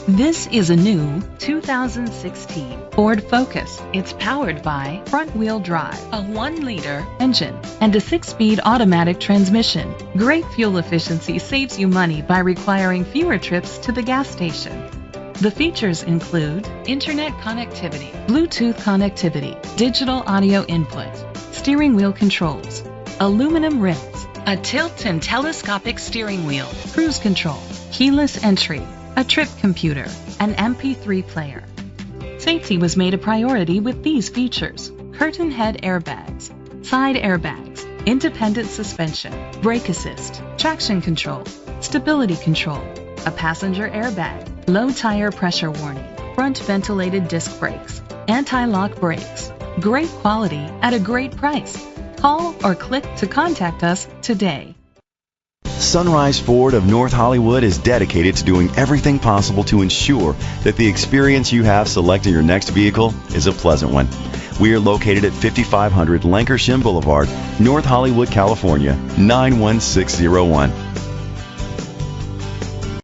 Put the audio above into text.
This is a new 2016 Ford Focus. It's powered by front-wheel drive, a 1-liter engine, and a 6-speed automatic transmission. Great fuel efficiency saves you money by requiring fewer trips to the gas station. The features include internet connectivity, Bluetooth connectivity, digital audio input, steering wheel controls, aluminum rims, a tilt and telescopic steering wheel, cruise control, keyless entry, a trip computer, an MP3 player. Safety was made a priority with these features: curtain head airbags, side airbags, independent suspension, brake assist, traction control, stability control, a passenger airbag, low tire pressure warning, front ventilated disc brakes, anti-lock brakes. Great quality at a great price. Call or click to contact us today. Sunrise Ford of North Hollywood is dedicated to doing everything possible to ensure that the experience you have selecting your next vehicle is a pleasant one. We are located at 5500 Lankershim Boulevard, North Hollywood, California, 91601.